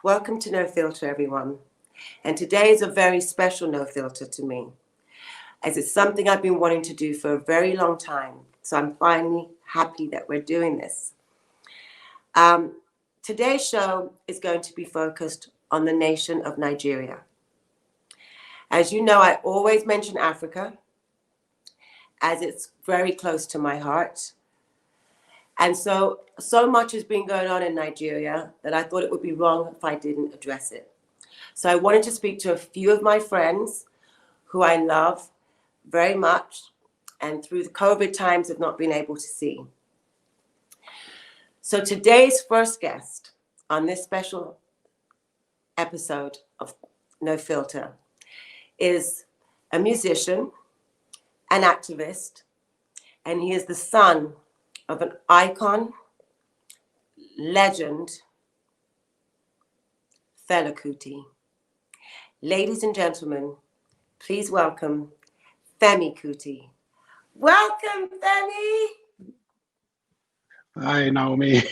Welcome to No Filter, everyone. And today is a very special No Filter to me, as it's something I've been wanting to do for a very long time. So I'm finally happy that we're doing this. Today's show is going to be focused on the nation of Nigeria. As you know, I always mention Africa, as it's very close to my heart. And so much has been going on in Nigeria that I thought it would be wrong if I didn't address it. So I wanted to speak to a few of my friends who I love very much, and through the COVID times have not been able to see. So today's first guest on this special episode of No Filter is a musician, an activist, and he is the son of an icon, legend, Fela Kuti. Ladies and gentlemen, please welcome Femi Kuti. Welcome, Femi. Hi, Naomi.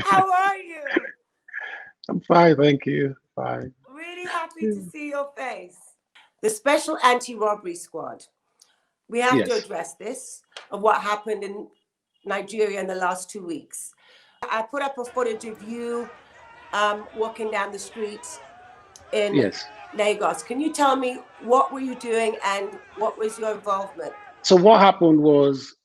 How are you? I'm fine, thank you. Fine. Really happy to see your face. The Special Anti-Robbery Squad. We have to address this, of what happened in Nigeria in the last 2 weeks. I put up a footage of you walking down the streets in Lagos. Can you tell me what were you doing and what was your involvement? So what happened was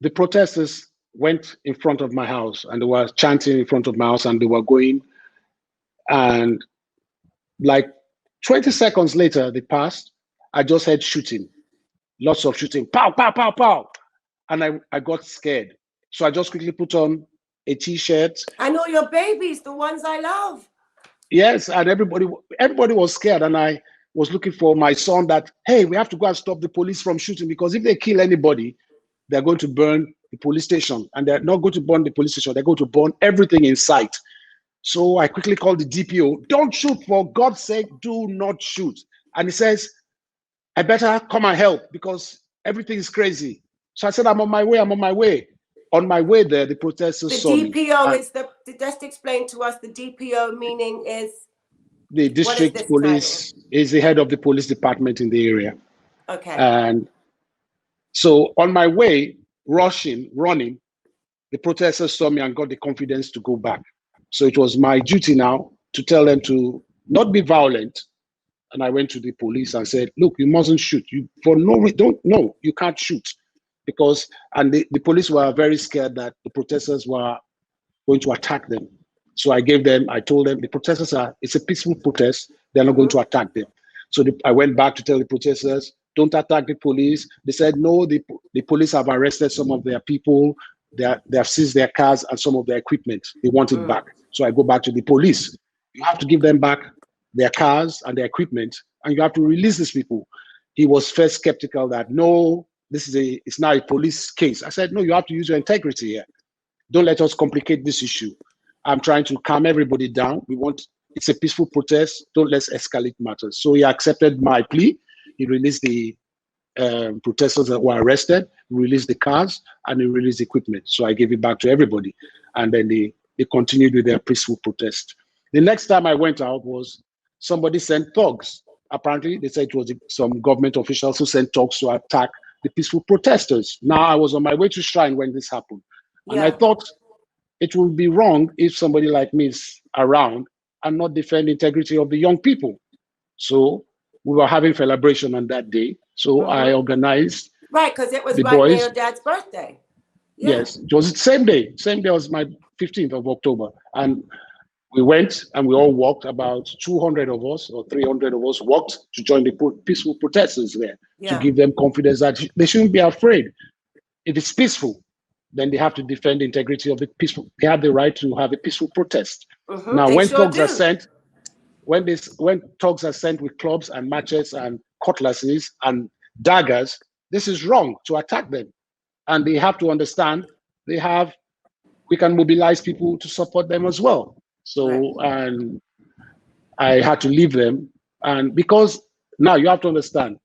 the protesters went in front of my house and they were chanting in front of my house and they were going, and like 20 seconds later they passed. I just heard shooting, lots of shooting, pow, pow, pow, pow. And I got scared. So I just quickly put on a t-shirt. I know your babies, the ones I love. Yes, and everybody was scared. And I was looking for my son that, hey, we have to go and stop the police from shooting, because if they kill anybody, they're going to burn the police station. And they're not going to burn the police station, they're going to burn everything in sight. So I quickly called the DPO, don't shoot, for God's sake, do not shoot. And he says, I better come and help because everything is crazy. So I said, I'm on my way. On my way there, the protesters saw me. The DPO is just explain to us, the DPO meaning is? The district police is the head of the police department in the area. Okay. And so on my way, running, the protesters saw me and got the confidence to go back. So it was my duty now to tell them to not be violent. And I went to the police and said, look, you mustn't shoot. You can't shoot. Because, and the police were very scared that the protesters were going to attack them. So I told them, the protesters it's a peaceful protest. They're not going to attack them. So I went back to tell the protesters, don't attack the police. They said, no, the police have arrested some of their people. They have seized their cars and some of their equipment. They want it back. So I go back to the police. You have to give them back their cars and their equipment, and you have to release these people. He was first skeptical that, no, it's now a police case. I said, no, you have to use your integrity here. Don't let us complicate this issue. I'm trying to calm everybody down. It's a peaceful protest. Don't let's escalate matters. So he accepted my plea. He released the protesters that were arrested, released the cars, and he released the equipment. So I gave it back to everybody. And then they continued with their peaceful protest. The next time I went out was somebody sent thugs. Apparently, they said it was some government officials who sent thugs to attack the peaceful protesters. Now, I was on my way to Shrine when this happened. And I thought it would be wrong if somebody like me is around and not defend the integrity of the young people. So we were having celebration on that day. So I organized. Right, because it was near your dad's birthday. Yeah. Yes, it was the same day. Same day was my 15th of October. And we went and we all walked, about 200 of us or 300 of us walked to join the peaceful protesters there, to give them confidence that they shouldn't be afraid. If it's peaceful, then they have to defend the integrity of the peaceful. They have the right to have a peaceful protest. Now, when thugs are sent, when thugs are sent with clubs and machetes and cutlasses and daggers, this is wrong to attack them. And they have to understand we can mobilize people to support them as well. So, and I had to leave them. And because now you have to understand,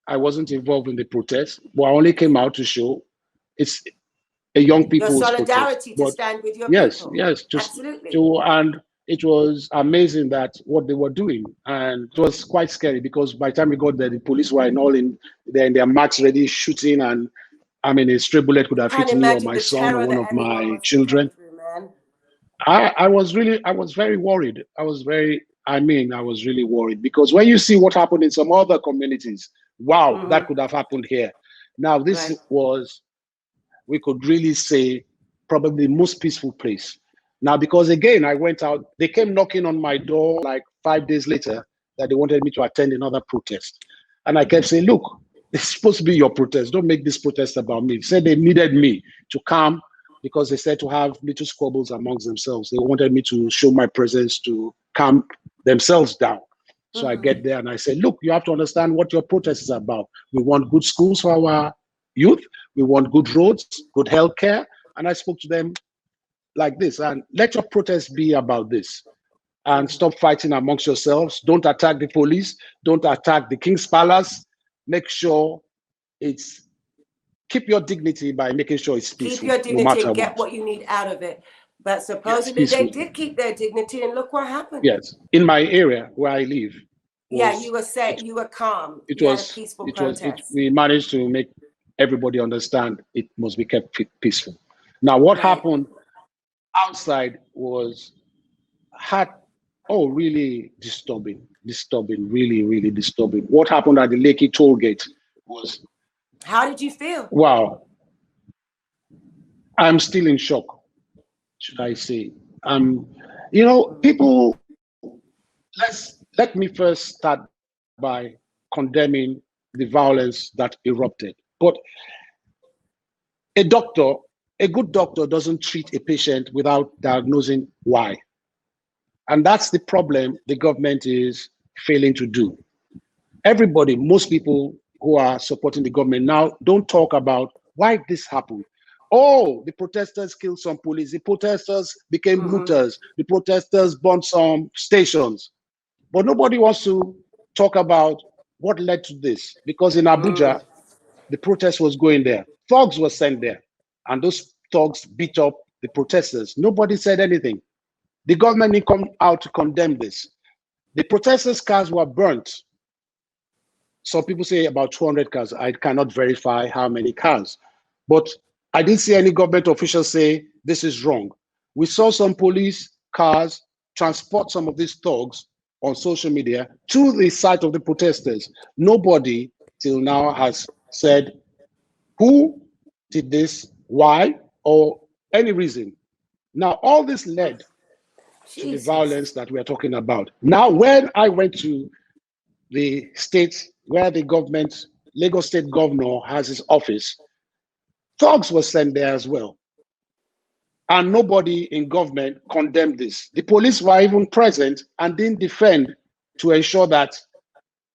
I wasn't involved in the protest, but I only came out to show it's a young people's your solidarity protest. To stand with your people. Absolutely. And it was amazing that what they were doing, and it was quite scary because by the time we got there, the police were in their marks ready, shooting, and I mean, a stray bullet could have Can't hit me or imagine my the son or terror one that of everyone my must have gone children. through, man. I was very worried. I was really worried because when you see what happened in some other communities, wow, that could have happened here. Now, this Right. was, we could really say, probably the most peaceful place. Now, because again, I went out, they came knocking on my door like 5 days later that they wanted me to attend another protest. And I kept saying, look, it's supposed to be your protest. Don't make this protest about me. They said they needed me to come because they said to have little squabbles amongst themselves. They wanted me to show my presence to calm themselves down. So I get there and I say, look, you have to understand what your protest is about. We want good schools for our youth. We want good roads, good healthcare. And I spoke to them like this, and let your protest be about this. And stop fighting amongst yourselves. Don't attack the police. Don't attack the King's Palace. Make sure it's, keep your dignity by making sure it's Keep peaceful, your no dignity matter and get what. what you need out of it. But Yes, supposedly they peaceful. did keep their dignity, and look what happened. Yes, in my area where I live. Yeah, you were safe, you were calm. You had a peaceful protest. We managed to make everybody understand it must be kept peaceful. Now, what Right. happened outside was really disturbing, really, really disturbing. What happened at the Lekki toll gate was, How did you feel? wow, I'm still in shock, should I say. People, let me first start by condemning the violence that erupted. But a doctor, a good doctor doesn't treat a patient without diagnosing why. And that's the problem the government is failing to do. Everybody, most people who are supporting the government now don't talk about why this happened. Oh, the protesters killed some police. The protesters became looters. The protesters burned some stations. But nobody wants to talk about what led to this. Because in Abuja, the protest was going there. Thugs were sent there. And those thugs beat up the protesters. Nobody said anything. The government didn't come out to condemn this. The protesters' cars were burnt. Some people say about 200 cars. I cannot verify how many cars. But I didn't see any government officials say this is wrong. We saw some police cars transport some of these thugs on social media to the site of the protesters. Nobody till now has said who did this, why, or any reason. Now, all this led to the violence that we are talking about. Now, when I went to the state where the government, Lagos State governor has his office, thugs were sent there as well. And nobody in government condemned this. The police were even present and didn't defend to ensure that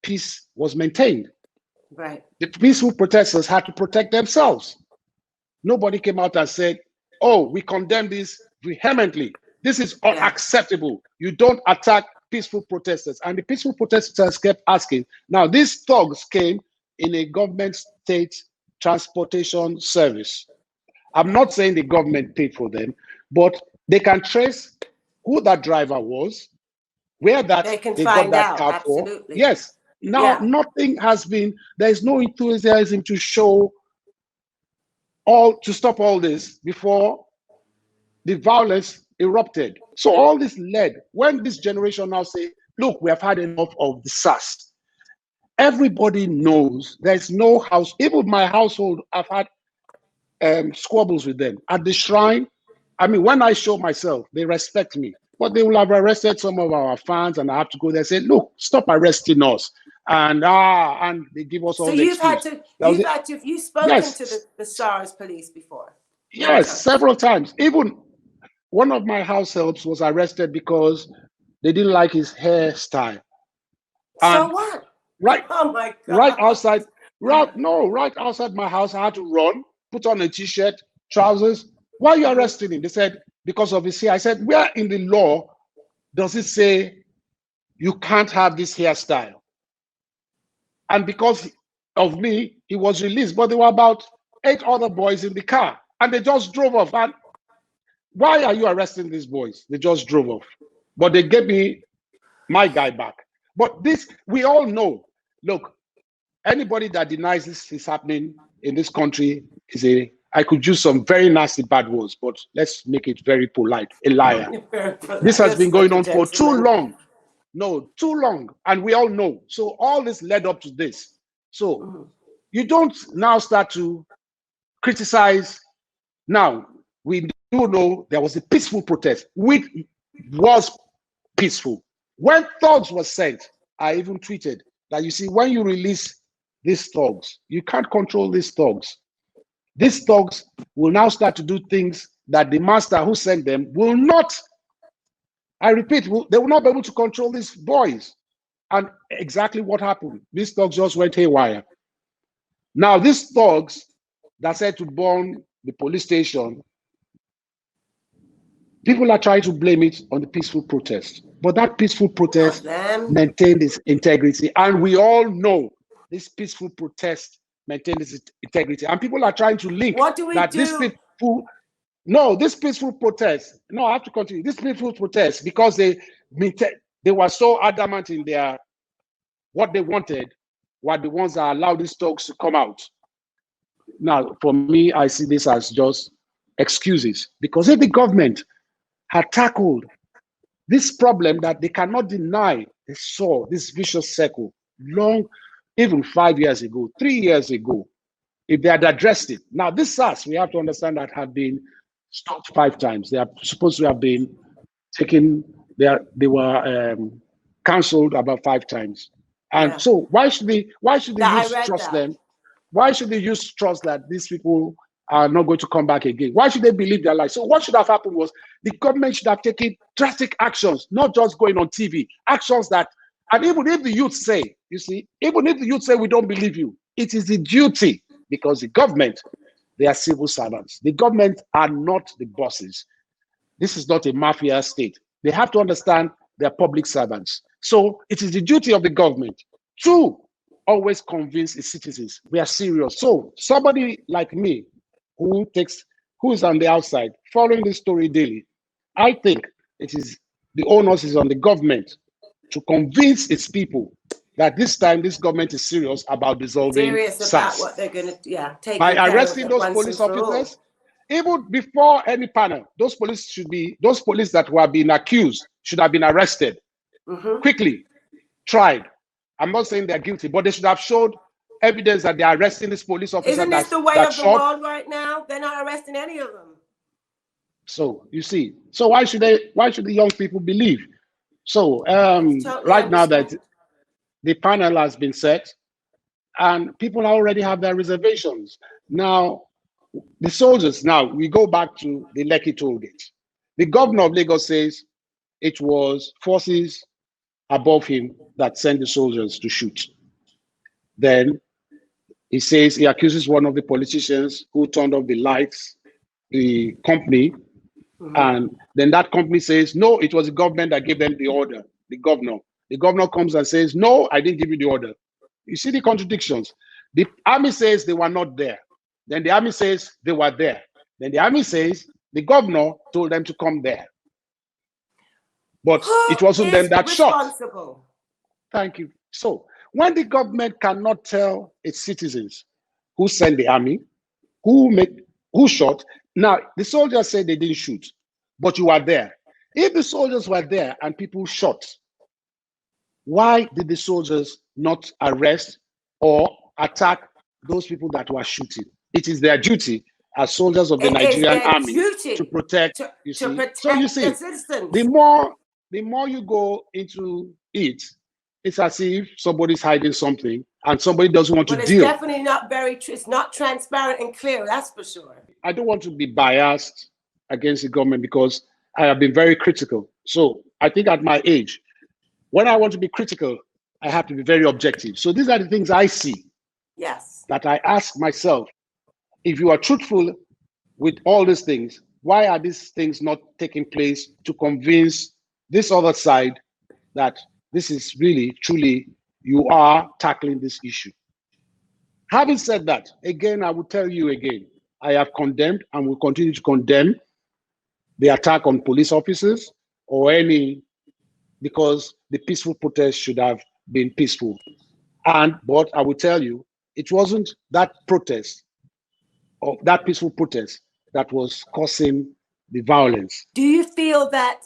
peace was maintained. Right. The peaceful protesters had to protect themselves. Nobody came out and said, oh, we condemn this vehemently. This is unacceptable. You don't attack peaceful protesters. And the peaceful protesters kept asking. Now, these thugs came in a government state transportation service. I'm not saying the government paid for them, but they can trace who that driver was, where that they got that car for. Yes. Now, nothing has been, there's no enthusiasm to show to stop all this before the violence erupted. So all this led, when this generation now say, look, we have had enough of the SARS. Everybody knows there's no house, even my household, I've had squabbles with them. At the shrine, I mean, when I show myself, they respect me. But they will have arrested some of our fans, and I have to go there and say, look, stop arresting us. And they give us all the excuse. You've spoken to the SARS police before? Yes, several times. Even one of my house helps was arrested because they didn't like his hairstyle. So what? Right. Oh my God. Right outside my house, I had to run, put on a t-shirt, trousers. Why are you arresting him? They said, because of his hair. I said, where in the law does it say you can't have this hairstyle? And because of me, he was released. But there were about 8 other boys in the car, and they just drove off. And why are you arresting these boys? They just drove off. but they gave me my guy back. But this, we all know, look, anybody that denies this is happening in this country is I could use some very nasty bad words, but let's make it very polite, a liar. This has been going on for too long. No, too long. And we all know. So all this led up to this. So you don't now start to criticize. Now, we do know there was a peaceful protest, which was peaceful. When thugs were sent, I even tweeted that, you see, when you release these thugs, you can't control these thugs. These thugs will now start to do things that the master who sent them will not, I repeat, they will not be able to control these boys. And exactly what happened. These thugs just went haywire. Now, these thugs that said to burn the police station, people are trying to blame it on the peaceful protest. But that peaceful protest maintained its integrity. And we all know this peaceful protest maintained its integrity. And people are trying to link this peaceful protest, no, I have to continue. This peaceful protest, because they were so adamant in their, what they wanted, were the ones that allowed these talks to come out. Now, for me, I see this as just excuses. Because if the government had tackled this problem that they cannot deny they saw, this vicious circle, long, even 5 years ago, 3 years ago, if they had addressed it. Now, this SARS, we have to understand that have been stopped 5 times. They are supposed to have been taken, they were cancelled about 5 times. And so why should they use trust them? Why should they use trust that these people are not going to come back again? Why should they believe their lies? So what should have happened was the government should have taken drastic actions, not just going on TV, actions that, and even if the youth say, you see, even if the youth say we don't believe you, it is the duty, because the government, they are civil servants. The government are not the bosses. This is not a mafia state. They have to understand they are public servants. So it is the duty of the government to always convince its citizens we are serious. So somebody like me who is on the outside following this story daily, I think it is the onus is on the government to convince its people that this time this government is serious about dissolving SARS. About what they're going to take by arresting those police officers. Even before any panel, those police that were being accused should have been arrested quickly, tried. I'm not saying they're guilty, but they should have showed evidence that they're arresting this police officer. Isn't this the way of the world right now? They're not arresting any of them. So you see, so why should the young people believe? So right now that the panel has been set and people already have their reservations. Now, the soldiers, now we go back to the Lekki toll gate. The governor of Lagos says it was forces above him that sent the soldiers to shoot. Then he says he accuses one of the politicians who turned off the lights, the company, and then that company says, no, it was the government that gave them the order, the governor. The governor comes and says, no, I didn't give you the order. You see the contradictions. The army says they were not there. Then the army says they were there. Then the army says the governor told them to come there. But it wasn't them that shot. Thank you. So when the government cannot tell its citizens who sent the army, who shot, now the soldiers said they didn't shoot, but you were there. If the soldiers were there and people shot, why did the soldiers not arrest or attack those people that were shooting? It is their duty as soldiers of the Nigerian army to protect. So you see, the more you go into it, it's as if somebody's hiding something and somebody doesn't want to deal. It's definitely not it's not transparent and clear, that's for sure. I don't want to be biased against the government because I have been very critical. So I think at my age, when I want to be critical, I have to be very objective. So these are the things I see. Yes. That I ask myself, if you are truthful with all these things, why are these things not taking place to convince this other side that this is really, truly, you are tackling this issue? Having said that, again, I will tell you again, I have condemned and will continue to condemn the attack on police officers or any because the peaceful protest should have been peaceful. But I will tell you, it wasn't that protest, or that peaceful protest, that was causing the violence. Do you feel that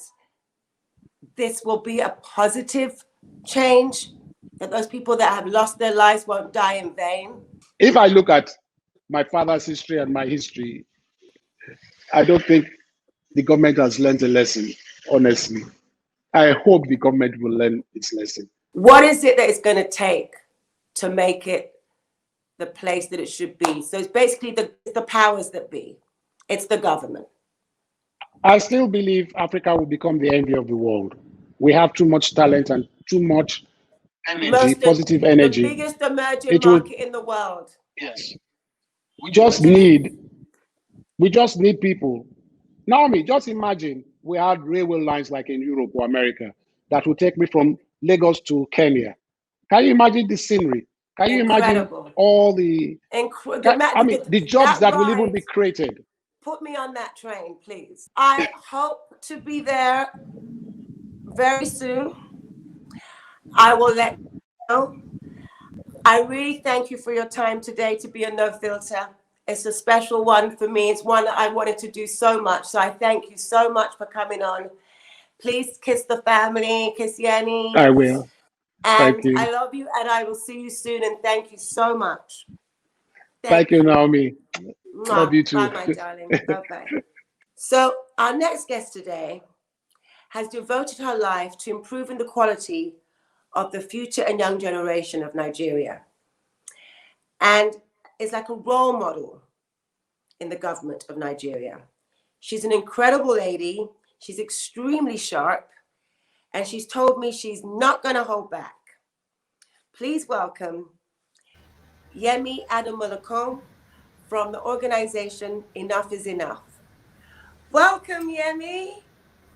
this will be a positive change? That those people that have lost their lives won't die in vain? If I look at my father's history and my history, I don't think the government has learned a lesson, honestly. I hope the government will learn its lesson. What is it that it's going to take to make it the place that it should be? So it's basically the powers that be. It's the government. I still believe Africa will become the envy of the world. We have too much talent and too much energy, positive energy. The biggest emerging market in the world. Yes. We just need people. Naomi, just imagine we had railway lines like in Europe or America that would take me from Lagos to Kenya. Can you imagine the scenery? Can you imagine all the jobs that will even be created? Put me on that train, please. I hope to be there very soon. I will let you know. I really thank you for your time today to be a No Filter. It's a special one for me. It's one that I wanted to do so much. So I thank you so much for coming on. Please kiss the family, kiss Yenny. I will. And thank you. I love you, and I will see you soon. And thank you so much. Thank you, Naomi. Love you too. Bye, my darling. Bye-bye. So our next guest today has devoted her life to improving the quality of the future and young generation of Nigeria, and is like a role model in the government of Nigeria. She's an incredible lady. She's extremely sharp, and she's told me she's not going to hold back. Please welcome Yemi Adamulako from the organization Enough is Enough. Welcome, Yemi.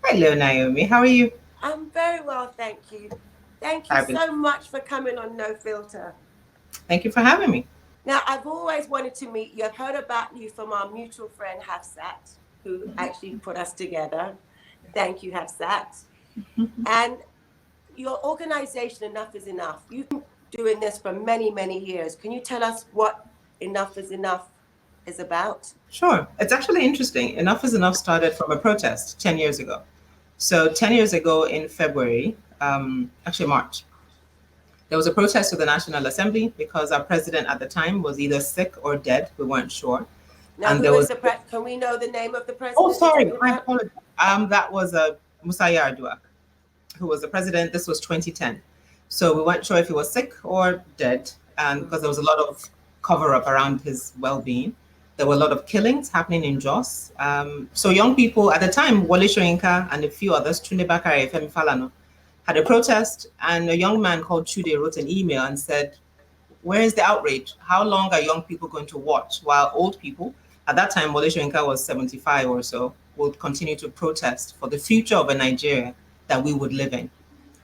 Hello, Naomi. How are you? I'm very well, thank you. Thank you so much for coming on No Filter. Thank you for having me. Now, I've always wanted to meet you. I've heard about you from our mutual friend, Hafsat, who actually put us together. Thank you, Hafsat. And your organization, Enough is Enough, you've been doing this for many, many years. Can you tell us what Enough is Enough is about? Sure. It's actually interesting. Enough is Enough started from a protest 10 years ago. So 10 years ago in February, actually March, there was a protest to the National Assembly because our president at the time was either sick or dead. We weren't sure. Now, and can we know the name of the president? Oh, sorry. I apologize. That was Musa Yar'Adua, who was the president. This was 2010. So we weren't sure if he was sick or dead, and because there was a lot of cover-up around his well-being. There were a lot of killings happening in Jos. So young people at the time, Wole Soyinka and a few others, Tunde Bakare, Femi Falana, had a protest, and a young man called Chude wrote an email and said, where is the outrage? How long are young people going to watch while old people, at that time, Wole Soyinka was 75 or so, would continue to protest for the future of a Nigeria that we would live in?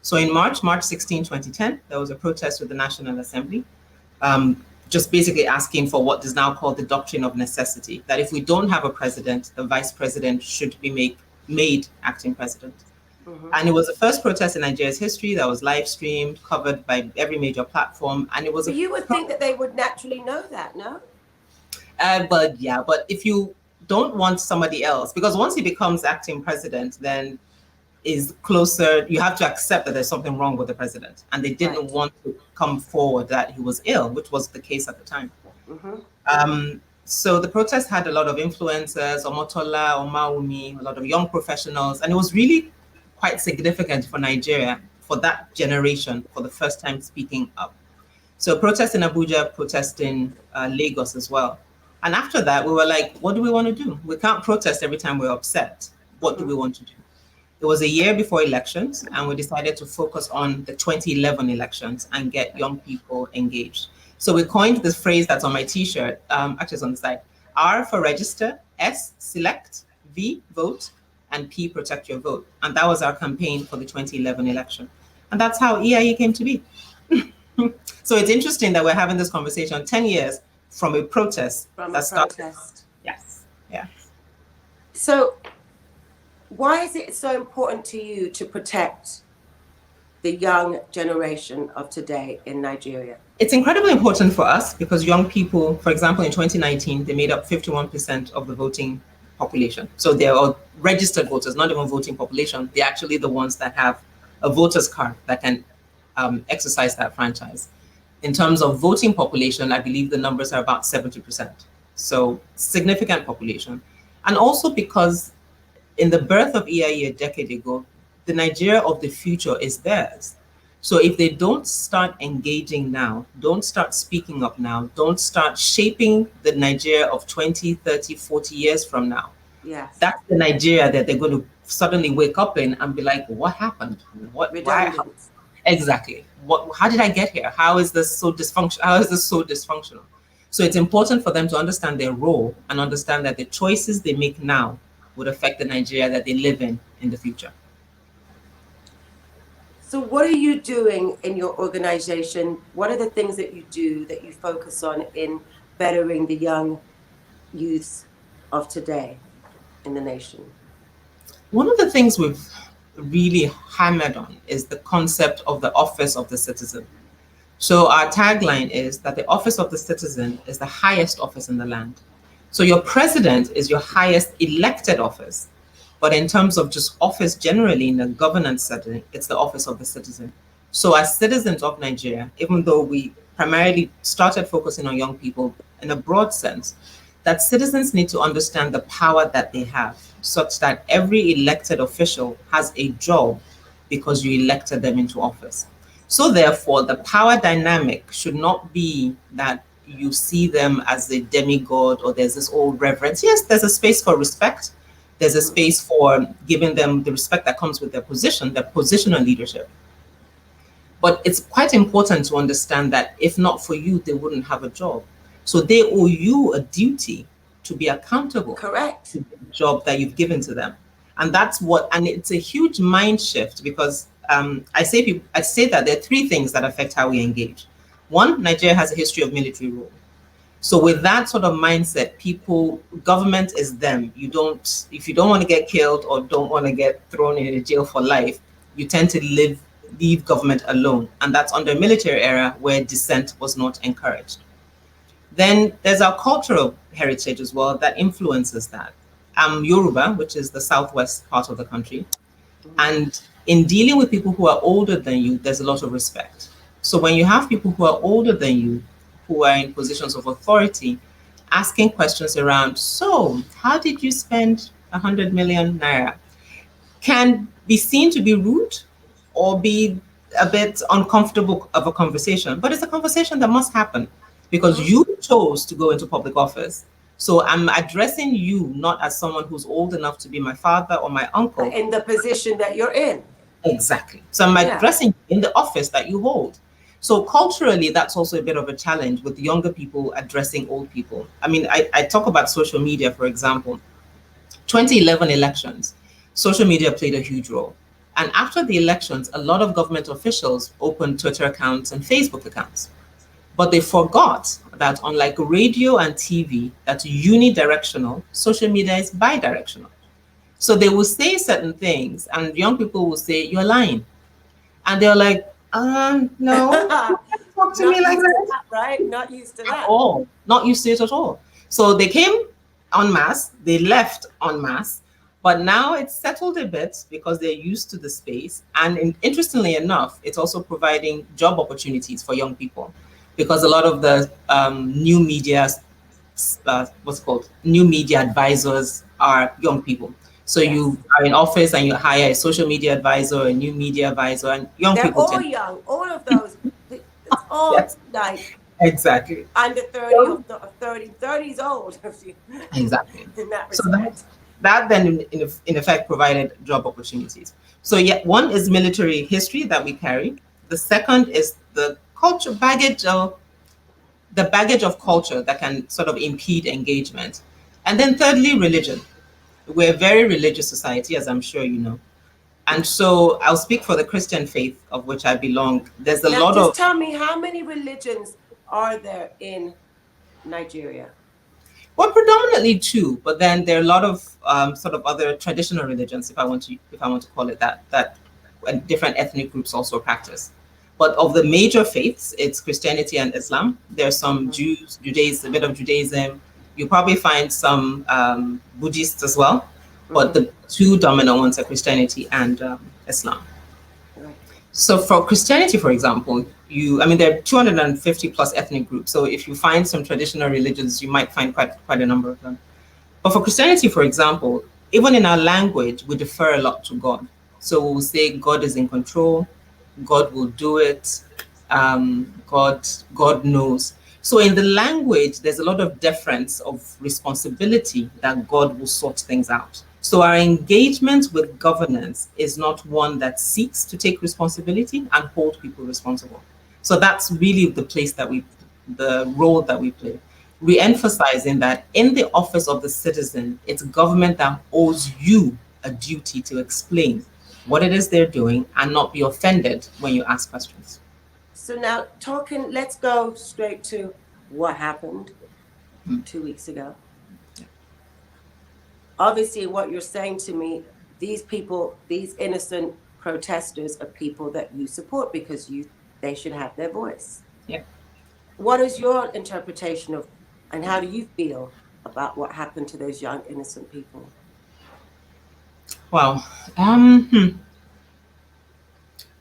So in March 16, 2010, there was a protest with the National Assembly, just basically asking for what is now called the doctrine of necessity, that if we don't have a president, the vice president should be made acting president. Mm-hmm. And it was the first protest in Nigeria's history that was live streamed, covered by every major platform. And it was you would think that they would naturally know that, no? But if you don't want somebody else, because once he becomes acting president, then is closer, you have to accept that there's something wrong with the president. And they didn't want to come forward that he was ill, which was the case at the time. Mm-hmm. So the protest had a lot of influencers, Omotola, Omaumi, a lot of young professionals, and it was really quite significant for Nigeria, for that generation, for the first time speaking up. So protest in Abuja, protest in Lagos as well. And after that, we were like, what do we want to do? We can't protest every time we're upset. What do we want to do? It was a year before elections, and we decided to focus on the 2011 elections and get young people engaged. So we coined this phrase that's on my T-shirt, actually it's on the side: R for register, S select, V vote, and P protect your vote. And that was our campaign for the 2011 election. And that's how EIE came to be. So it's interesting that we're having this conversation 10 years from a protest started. Yes, yeah. So why is it so important to you to protect the young generation of today in Nigeria? It's incredibly important for us because young people, for example, in 2019, they made up 51% of the voting population. So they're all registered voters, not even voting population. They're actually the ones that have a voter's card that can exercise that franchise. In terms of voting population, I believe the numbers are about 70%. So significant population. And also because in the birth of EIE a decade ago, the Nigeria of the future is theirs. So if they don't start engaging now, don't start speaking up now, don't start shaping the Nigeria of 20, 30, 40 years from now, Yes. that's the Nigeria that they're going to suddenly wake up in and be like, what happened? Why? Redundant. Exactly. How did I get here? How is this so dysfunctional? How is this so dysfunctional? So it's important for them to understand their role and understand that the choices they make now would affect the Nigeria that they live in the future. So what are you doing in your organization? What are the things that you do that you focus on in bettering the young youth of today in the nation? One of the things we've really hammered on is the concept of the office of the citizen. So our tagline is that the office of the citizen is the highest office in the land. So your president is your highest elected office. But in terms of just office generally in a governance setting, it's the office of the citizen. So as citizens of Nigeria, even though we primarily started focusing on young people in a broad sense, that citizens need to understand the power that they have, such that every elected official has a job because you elected them into office. So therefore, the power dynamic should not be that you see them as a demigod or there's this old reverence. Yes, there's a space for respect. There's a space for giving them the respect that comes with their positional leadership. But it's quite important to understand that if not for you, they wouldn't have a job. So they owe you a duty to be accountable. Correct. To the job that you've given to them. And and it's a huge mind shift because I say that there are three things that affect how we engage. One, Nigeria has a history of military rule. So with that sort of mindset, government is them. If you don't want to get killed or don't want to get thrown in a jail for life, you tend to leave government alone. And that's under a military era where dissent was not encouraged. Then there's our cultural heritage as well that influences that. I'm Yoruba, which is the southwest part of the country. And in dealing with people who are older than you, there's a lot of respect. So when you have people who are older than you, who are in positions of authority, asking questions around, so how did you spend 100 million naira? Can be seen to be rude or be a bit uncomfortable of a conversation, but it's a conversation that must happen because you chose to go into public office. So I'm addressing you not as someone who's old enough to be my father or my uncle. In the position that you're in. Exactly. So I'm addressing you in the office that you hold. So culturally, that's also a bit of a challenge with younger people addressing old people. I mean, I talk about social media, for example. 2011 elections, social media played a huge role. And after the elections, a lot of government officials opened Twitter accounts and Facebook accounts. But they forgot that unlike radio and TV, that's unidirectional, social media is bidirectional. So they will say certain things and young people will say, you're lying. And they're like, no, talk to me like that. Right? Not used to that. At all. Not used to it at all. So they came en masse, they left en masse, but now it's settled a bit because they're used to the space. And interestingly enough, it's also providing job opportunities for young people because a lot of the new media, new media advisors are young people. So you are in office and you hire a social media advisor, a new media advisor, and young people. They're all young. All of those. It's all like exactly under 30 or 30's old. Exactly. In that so respect. that then in effect provided job opportunities. So one is military history that we carry. The second is the culture baggage of culture that can sort of impede engagement. And then thirdly, religion. We're a very religious society, as I'm sure you know. And so I'll speak for the Christian faith of which I belong. There's a lot of... Just tell me, how many religions are there in Nigeria? Well, predominantly two, but then there are a lot of sort of other traditional religions, if I want to call it that different ethnic groups also practice. But of the major faiths, it's Christianity and Islam. There's some Jews, Judaism, a bit of Judaism. You probably find some Buddhists as well, but the two dominant ones are Christianity and Islam. Right. So for Christianity, for example, there are 250 plus ethnic groups. So if you find some traditional religions, you might find quite a number of them. But for Christianity, for example, even in our language, we defer a lot to God. So we'll say God is in control, God will do it, God knows. So in the language, there's a lot of deference of responsibility that God will sort things out. So our engagement with governance is not one that seeks to take responsibility and hold people responsible. So that's really the role that we play. Re-emphasizing that in the office of the citizen, it's government that owes you a duty to explain what it is they're doing and not be offended when you ask questions. So now let's go straight to what happened 2 weeks ago. Obviously, what you're saying to me, these people, these innocent protesters are people that you support because they should have their voice. Yeah. What is your interpretation of, and how do you feel about what happened to those young innocent people? Wow.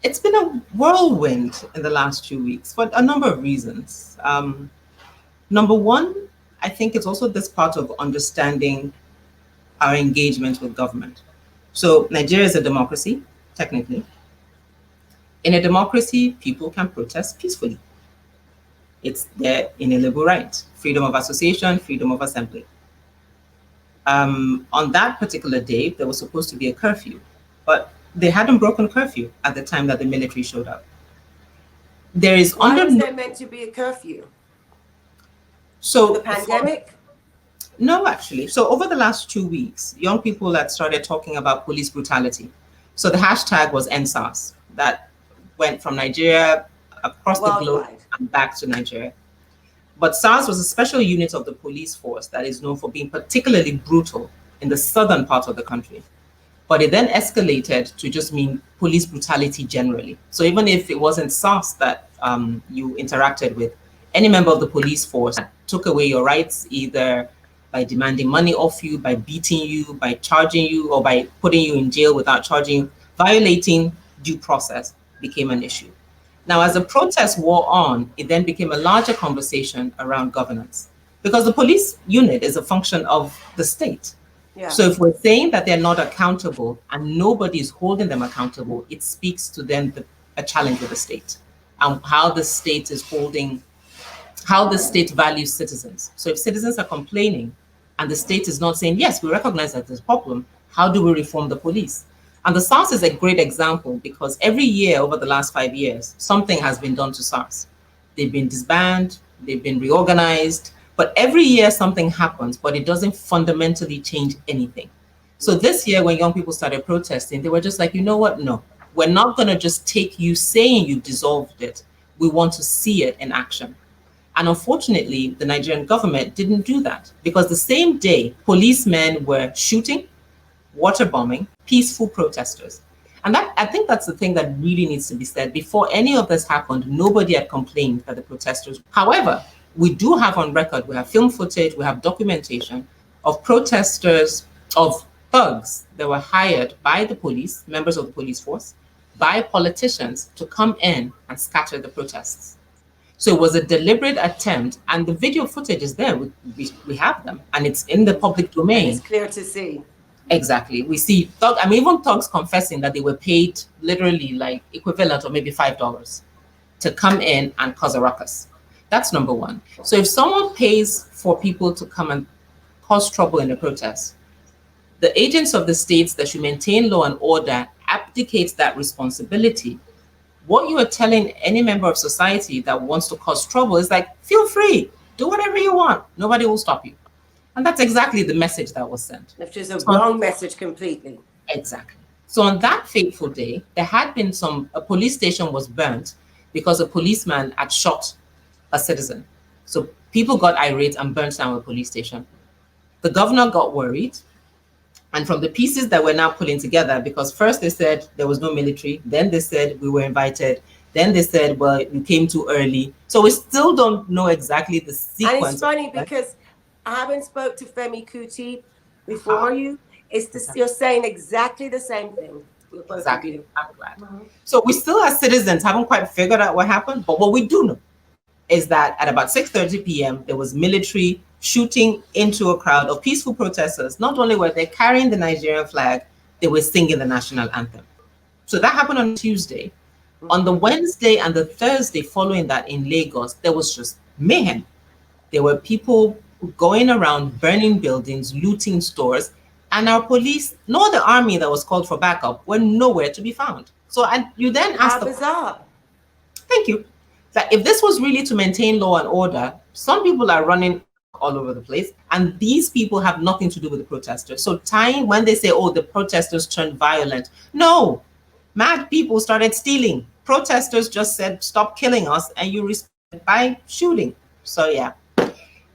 It's been a whirlwind in the last 2 weeks for a number of reasons. Number one, I think it's also this part of understanding our engagement with government. So Nigeria is a democracy, technically. In a democracy, people can protest peacefully. It's their inalienable right, freedom of association, freedom of assembly. On that particular day, there was supposed to be a curfew, but they hadn't broken curfew at the time that the military showed up. Why was there meant to be a curfew? So the pandemic? No, actually. So over the last 2 weeks, young people had started talking about police brutality. So the hashtag was EndSARS. That went from Nigeria across the globe and back to Nigeria. But SARS was a special unit of the police force that is known for being particularly brutal in the southern part of the country. But it then escalated to just mean police brutality generally. So even if it wasn't SARS that you interacted with, any member of the police force took away your rights, either by demanding money off you, by beating you, by charging you, or by putting you in jail without charging you, violating due process became an issue. Now, as the protest wore on, it then became a larger conversation around governance, because the police unit is a function of the state. Yeah. So if we're saying that they're not accountable and nobody is holding them accountable, it speaks to then a challenge with the state and how the state values citizens. So if citizens are complaining and the state is not saying, yes, we recognize that there's a problem, how do we reform the police? And the SARS is a great example, because every year over the last 5 years, something has been done to SARS. They've been disbanded, they've been reorganized, but every year something happens, but it doesn't fundamentally change anything. So this year, when young people started protesting, they were just like, you know what? No, we're not going to just take you saying you dissolved it. We want to see it in action. And unfortunately, the Nigerian government didn't do that, because the same day, policemen were shooting, water bombing peaceful protesters. And I think that's the thing that really needs to be said. Before any of this happened, nobody had complained that the protesters. However, we do have on record, we have film footage, we have documentation of protesters, of thugs that were hired by the police, members of the police force, by politicians to come in and scatter the protests. So it was a deliberate attempt, and the video footage is there. We have them, and it's in the public domain. And it's clear to see. Exactly. We see even thugs confessing that they were paid literally like equivalent of maybe $5 to come in and cause a ruckus. That's number one. So if someone pays for people to come and cause trouble in a protest, the agents of the states that should maintain law and order abdicates that responsibility. What you are telling any member of society that wants to cause trouble is like, feel free, do whatever you want. Nobody will stop you. And that's exactly the message that was sent. Which is a wrong message completely. Exactly. So on that fateful day, there had been a police station was burnt because a policeman had shot a citizen. So people got irate and burnt down a police station. The governor got worried And from the pieces that we're now pulling together, because first they said there was no military, then they said we were invited, then they said, well, you came too early. So we still don't know exactly the sequence. And it's funny because I haven't spoke to Femi Kuti before you. It's this, you're saying exactly the same thing. Exactly. I'm glad. So we still, as citizens, haven't quite figured out what happened. But what we do know is that at about 6:30 p.m., there was military shooting into a crowd of peaceful protesters. Not only were they carrying the Nigerian flag, they were singing the national anthem. So that happened on Tuesday. On the Wednesday and the Thursday following that in Lagos, there was just mayhem. There were people going around burning buildings, looting stores, and our police, nor the army that was called for backup, were nowhere to be found. So and you then ask How bizarre. Thank you. That if this was really to maintain law and order, some people are running all over the place, and these people have nothing to do with the protesters. So tying when they say, oh, the protesters turned violent, no, mad people started stealing. Protesters just said, stop killing us, and you respond by shooting. So yeah,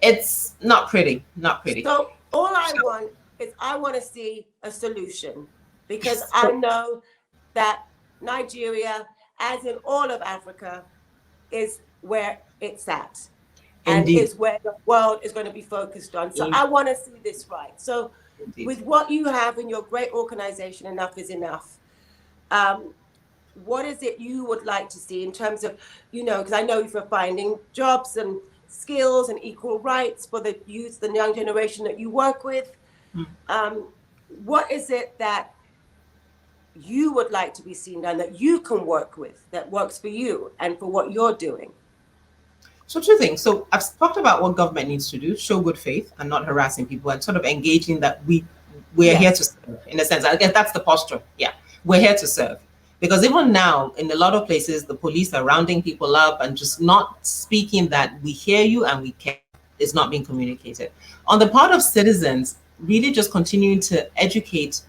it's not pretty, not pretty. So all I want is I want to see a solution, because I know that Nigeria, as in all of Africa, is where it's at. And Indeed. is where the world is going to be focused on. So I want to see this right. So Indeed. with what you have in your great organization, Enough is Enough, what is it you would like to see in terms of, you know, because I know you're finding jobs and skills and equal rights for the youth, the young generation that you work with. What is it that you would like to be seen done, that you can work with, that works for you and for what you're doing? So two things. So I've talked about what government needs to do: show good faith and not harassing people, and sort of engaging that we're here to serve. In a sense, I guess that's the posture. Yeah, we're here to serve. Because even now, in a lot of places, the police are rounding people up and just not speaking that we hear you and we care. It's not being communicated. On the part of citizens, really just continuing to educate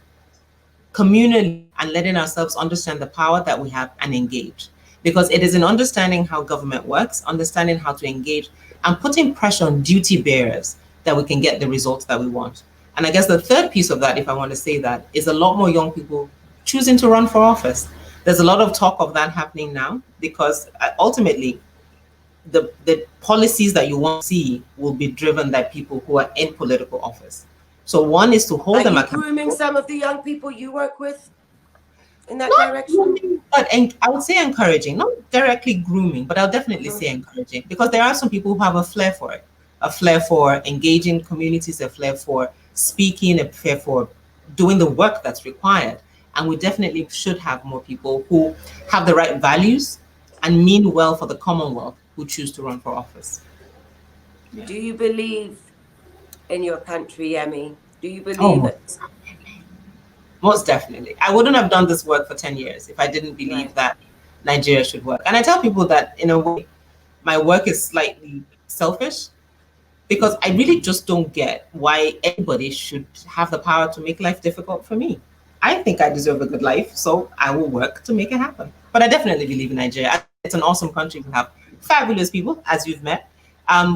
communally and letting ourselves understand the power that we have and engage. Because it is in understanding how government works, understanding how to engage, and putting pressure on duty bearers that we can get the results that we want. And I guess the third piece of that, if I want to say that, is a lot more young people choosing to run for office. There's a lot of talk of that happening now, because ultimately the policies that you want to see will be driven by people who are in political office. So one is to hold them accountable. Grooming some of the young people you work with in that Not direction? grooming, but I would say encouraging, not directly grooming, but I'll definitely say encouraging, because there are some people who have a flair for it, a flair for engaging communities, a flair for speaking, a flair for doing the work that's required. And we definitely should have more people who have the right values and mean well for the Commonwealth who choose to run for office. Do you believe in your country, Yemi? Do you believe it? Most definitely. I wouldn't have done this work for 10 years if I didn't believe that Nigeria should work. And I tell people that, in a way, my work is slightly selfish, because I really just don't get why anybody should have the power to make life difficult for me. I think I deserve a good life, so I will work to make it happen. But I definitely believe in Nigeria. It's an awesome country. We have fabulous people, as you've met.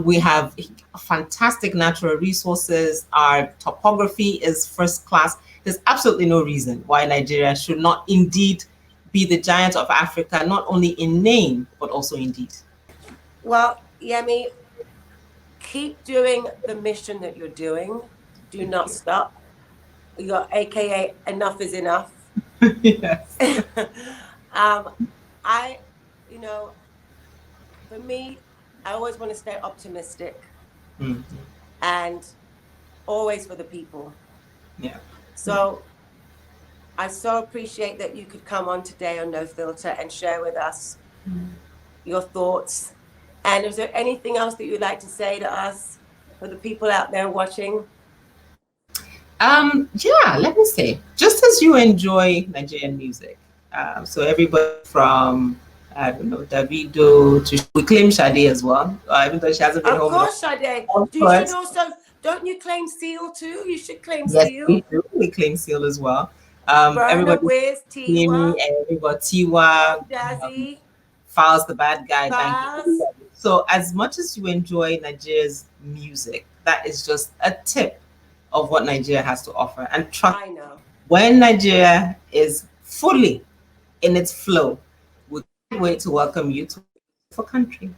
We have fantastic natural resources. Our topography is first class. There's absolutely no reason why Nigeria should not indeed be the giant of Africa, not only in name, but also in deed. Well, Yemi, keep doing the mission that you're doing. Do not stop. Your AKA Enough is Enough. Yes. You know, for me, I always want to stay optimistic and always for the people. Yeah. So I so appreciate that you could come on today on No Filter and share with us your thoughts. And is there anything else that you'd like to say to us, for the people out there watching? Yeah, let me say, just as you enjoy Nigerian music, so everybody from, I don't know, Davido to, we claim Sade as well, even though she hasn't been home. Of course, Sade. Don't you claim Seal too? You should claim Yes, Seal. we do. We claim Seal as well. Burna, Everybody, Wiz, Tiwa, everybody, Tiwa, Jazzy, Falz the Bad Guy. Falz. Thank you. So as much as you enjoy Nigeria's music, that is just a tip of what Nigeria has to offer. And trust, I know. when Nigeria is fully in its flow, we can't wait to welcome you to our country.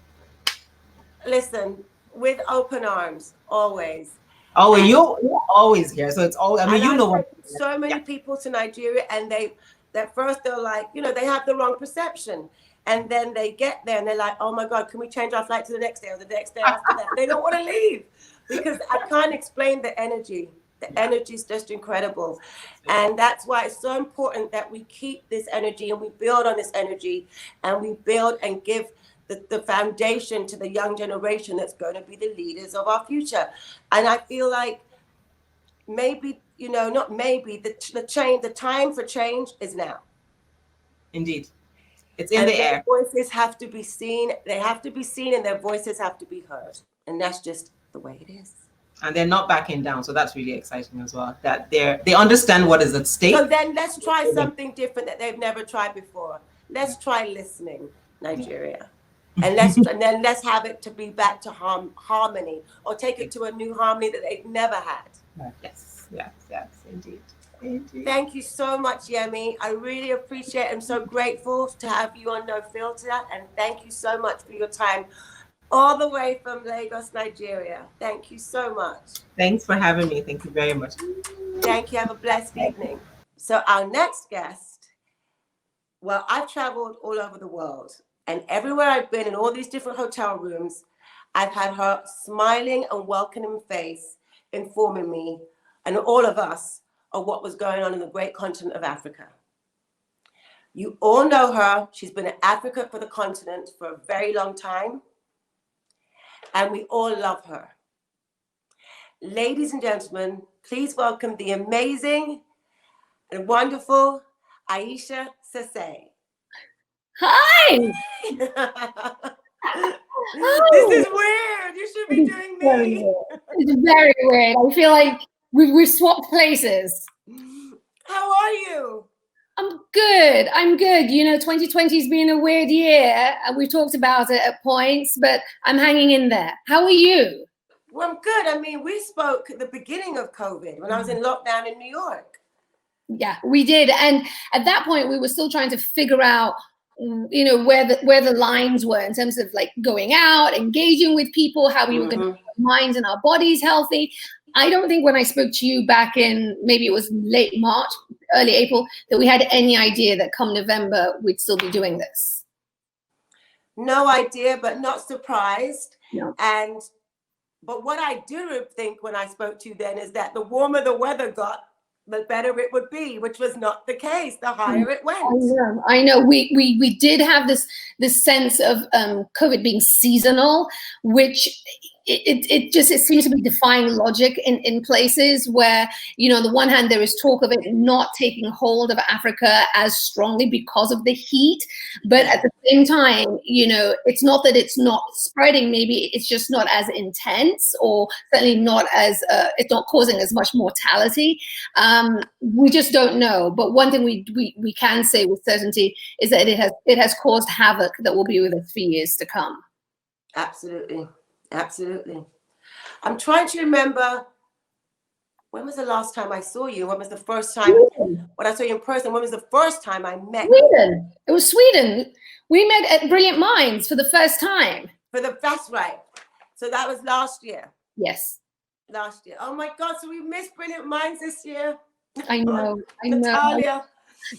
Listen, with open arms, always. Oh, you're always here. So it's all, I mean, And you know I've what. taken so many people to Nigeria, and at first they're like, they have the wrong perception. And then they get there and they're like, oh my God, can we change our flight to the next day or the next day after that? They don't want to leave because I can't explain the energy. The energy is just incredible. And that's why it's so important that we keep this energy and we build on this energy and we build and give the foundation to the young generation that's going to be the leaders of our future. And I feel like maybe, not maybe, the time for change is now. Indeed. It's in the air. Their voices have to be seen. They have to be seen and their voices have to be heard. And that's just the way it is. And they're not backing down. So that's really exciting as well. That they understand what is at stake. So then let's try something different that they've never tried before. Let's try listening, Nigeria. And then let's have it to be back to harmony, or take it to a new harmony that they've never had. Yes, indeed. Thank you so much, Yemi. I really appreciate it. I'm so grateful to have you on No Filter, and thank you so much for your time all the way from Lagos, Nigeria. Thank you so much. Thanks for having me. Thank you very much. Thank you. Have a blessed evening. So our next guest, well, I've traveled all over the world, and everywhere I've been in all these different hotel rooms, I've had her smiling and welcoming face informing me and all of us of what was going on in the great continent of Africa. You all know her. She's been in Africa for the continent for a very long time, and we all love her. Ladies and gentlemen, please welcome the amazing and wonderful Aisha Sesay. Hi! This is weird. You should be doing me. It's very weird. I feel like we've swapped places. How are you? I'm good. 2020's been a weird year. We've talked about it at points, but I'm hanging in there. How are you? Well, I'm good. I mean, we spoke at the beginning of COVID when I was in lockdown in New York. Yeah, we did. And at that point, we were still trying to figure out where the lines were in terms of like going out, engaging with people, how we were going to keep our minds and our bodies healthy. I don't think when I spoke to you back in, maybe it was late March, early April, that we had any idea that come November, we'd still be doing this. No idea, but not surprised. No. But what I do think when I spoke to you then is that the warmer the weather got, the better it would be, which was not the case. The higher it went. I know. We did have this sense of COVID being seasonal, which it seems to be defying logic in places where, on the one hand, there is talk of it not taking hold of Africa as strongly because of the heat. But at the same time, it's not that it's not spreading. Maybe it's just not as intense, or certainly not as, it's not causing as much mortality. We just don't know. But one thing we can say with certainty is that it has caused havoc that will be with us for years to come. Absolutely. Absolutely. I'm trying to remember, when was the last time I saw you? When was the first time when I saw you in person? When was the first time I met you? Sweden. It was Sweden. We met at Brilliant Minds for the first time. That's right. So that was last year. Yes. Last year. Oh my God. So we missed Brilliant Minds this year. I know. Natalia.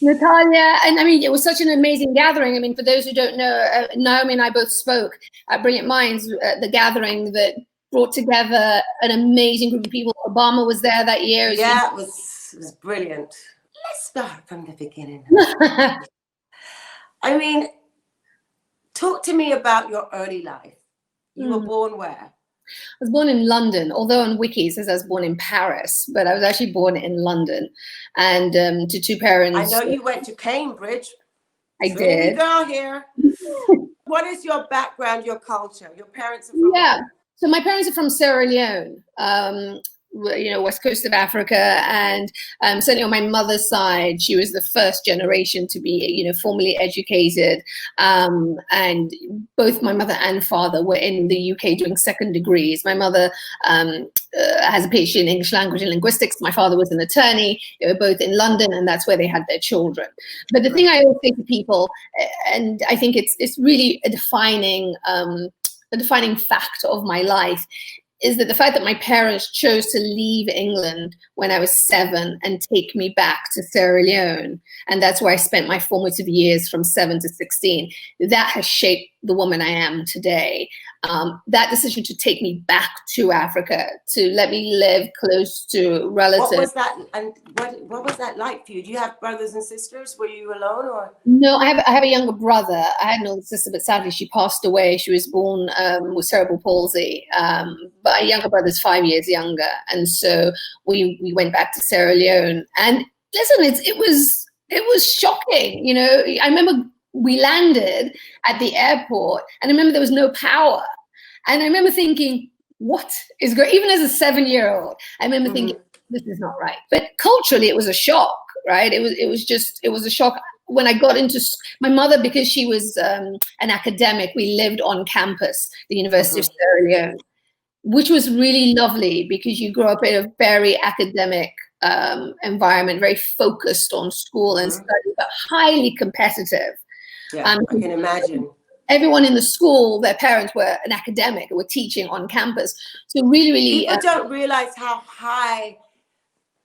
And I mean, it was such an amazing gathering. I mean, for those who don't know, Naomi and I both spoke at Brilliant Minds, the gathering that brought together an amazing group of people. Obama was there that year. It was brilliant. Let's start from the beginning. I mean, talk to me about your early life. You were born where? I was born in London, although on Wiki it says I was born in Paris, but I was actually born in London, and to two parents. I know you went to Cambridge. I did. Girl here. What is your background, your culture? Your parents are from So my parents are from Sierra Leone. west coast of Africa, and certainly on my mother's side, she was the first generation to be, formally educated. And both my mother and father were in the UK doing second degrees. My mother has a PhD in English language and linguistics. My father was an attorney. They were both in London, and that's where they had their children. But the thing I always say to people, and I think it's really a defining fact of my life, is that the fact that my parents chose to leave England when I was 7 and take me back to Sierra Leone, and that's where I spent my formative years from 7 to 16, that has shaped the woman I am today. That decision to take me back to Africa, to let me live close to relatives. What was that, and what was that like for you? Do you have brothers and sisters? Were you alone, or? No, I have a younger brother. I had an older sister, but sadly she passed away. She was born with cerebral palsy. But my younger brother's 5 years younger, and so we went back to Sierra Leone. And listen, it was shocking. I remember we landed at the airport, and I remember there was no power. And I remember thinking, what is going? Even as a 7-year-old, I remember thinking, this is not right. But culturally, it was a shock, right? It was a shock. When I got into my mother, because she was an academic, we lived on campus, the University of Sierra Leone, which was really lovely because you grew up in a very academic environment, very focused on school and study, but highly competitive. Yeah, I can imagine. Everyone in the school, their parents were an academic, were teaching on campus. So really, people don't realize how high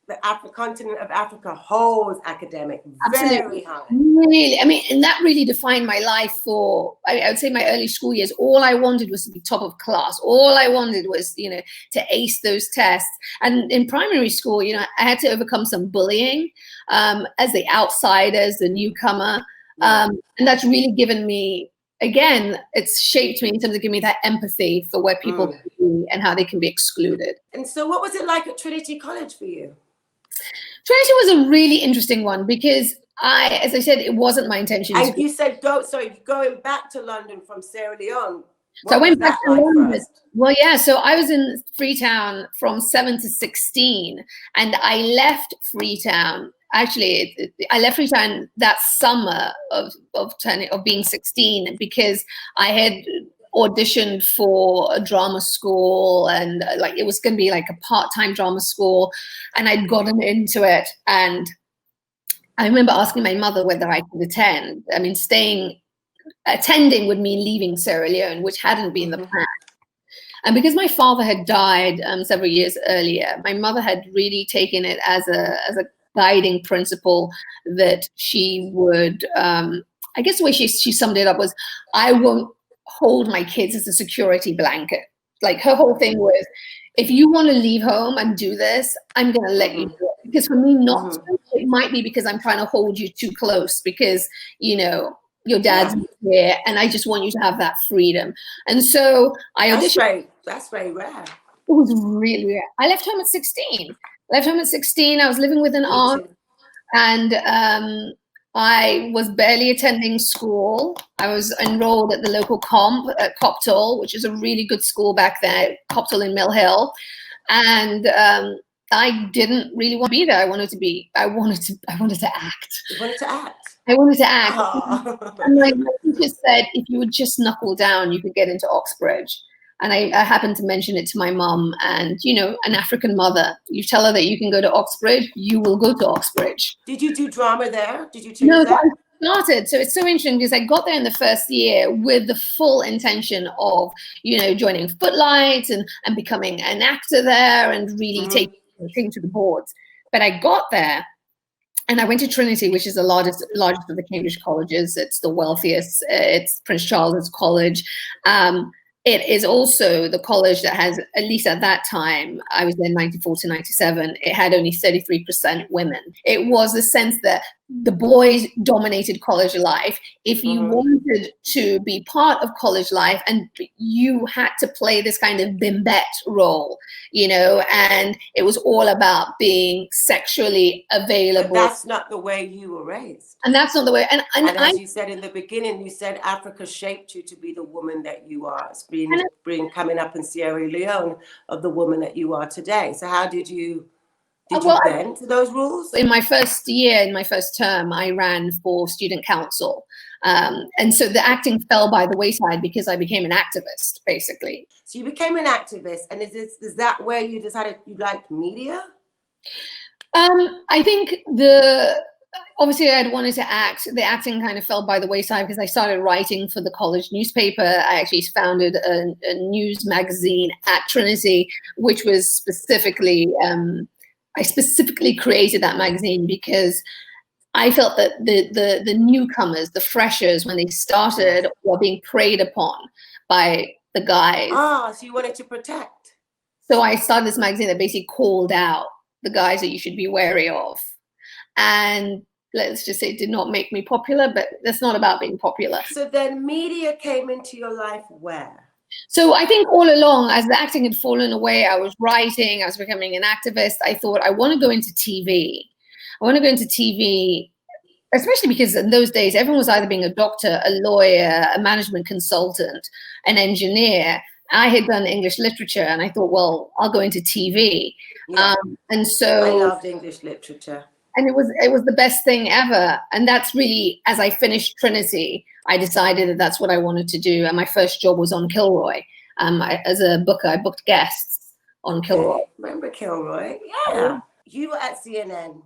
the continent of Africa holds academic, very high. Really, I mean, and that really defined my life for, I would say, my early school years. All I wanted was to be top of class. All I wanted was, to ace those tests. And in primary school, I had to overcome some bullying as the outsider, as the newcomer. And that's really given me, again, it's shaped me in terms of giving me that empathy for where people can be and how they can be excluded. And so what was it like at Trinity College for you? Trinity was a really interesting one because as I said, it wasn't my intention. And you said, going back to London from Sierra Leone. So I went back to London. Well, yeah, so I was in Freetown from 7 to 16, and I left Freetown. Actually, I left Freetown that summer of being 16 because I had auditioned for a drama school, and it was going to be like a part-time drama school, and I'd gotten into it. And I remember asking my mother whether I could attend. I mean, attending would mean leaving Sierra Leone, which hadn't been the plan. And because my father had died several years earlier, my mother had really taken it as a guiding principle that she would, I guess the way she summed it up was, I won't hold my kids as a security blanket. Like, her whole thing was, if you want to leave home and do this, I'm going to let you do it. Because for me not to, it might be because I'm trying to hold you too close because, your dad's here, and I just want you to have that freedom. And so I auditioned. That's very rare. It was really rare. I left home at 16. I was living with an aunt, and I was barely attending school. I was enrolled at the local comp at Copthall, which is a really good school back there, Copthall in Mill Hill. And I didn't really want to be there. I wanted to act. You wanted to act? I wanted to act. Oh. And my teacher said, if you would just knuckle down, you could get into Oxbridge. And I happened to mention it to my mom, and, an African mother, you tell her that you can go to Oxbridge, you will go to Oxbridge. Did you do drama there? Did you choose No, that? I started. So it's so interesting because I got there in the first year with the full intention of, joining Footlights and becoming an actor there and really taking to the boards. But I got there, and I went to Trinity, which is the largest of the Cambridge colleges. It's the wealthiest. It's Prince Charles's College. It is also the college that has, at least at that time, I was there 94 to 97, it had only 33% women. It was the sense that the boys dominated college life. If you wanted to be part of college life, and you had to play this kind of bimbette role, you know, and it was all about being sexually available. But that's not the way you were raised. And that's not the way. And as you said in the beginning, you said Africa shaped you to be the woman that you are. It's been coming up in Sierra Leone of the woman that you are today. So how did you bend to those rules? In my first year, in my first term, I ran for student council. And so the acting fell by the wayside because I became an activist, basically. So you became an activist. And is that where you decided you liked media? I think obviously I'd wanted to act. The acting kind of fell by the wayside because I started writing for the college newspaper. I actually founded a news magazine at Trinity, which was specifically, I specifically created that magazine because I felt that the newcomers, the freshers, when they started, were being preyed upon by the guys. So you wanted to protect. So I started this magazine that basically called out the guys that you should be wary of. And let's just say it did not make me popular, but that's not about being popular. So then media came into your life where? So I think all along, as the acting had fallen away, I was writing, I was becoming an activist. I thought, I want to go into TV. I want to go into TV, especially because in those days, everyone was either being a doctor, a lawyer, a management consultant, an engineer. I had done English literature, and I thought, well, I'll go into TV. Yeah. And so I loved English literature. And it was the best thing ever. And that's really, as I finished Trinity, I decided that that's what I wanted to do. And my first job was on Kilroy. As a booker, I booked guests on Kilroy. Remember Kilroy? Yeah. You were at CNN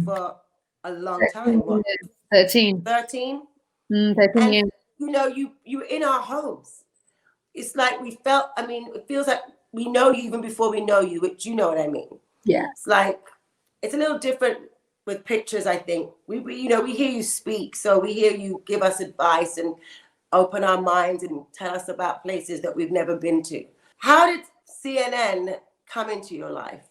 for a long time. What? 13. 13? 13 years. You know, you were in our homes. It's like we felt, I mean, it feels like we know you even before we know you, which you know what I mean. Yeah. It's like, it's a little different with pictures, I think. We hear you speak, so we hear you give us advice and open our minds and tell us about places that we've never been to. How did CNN come into your life?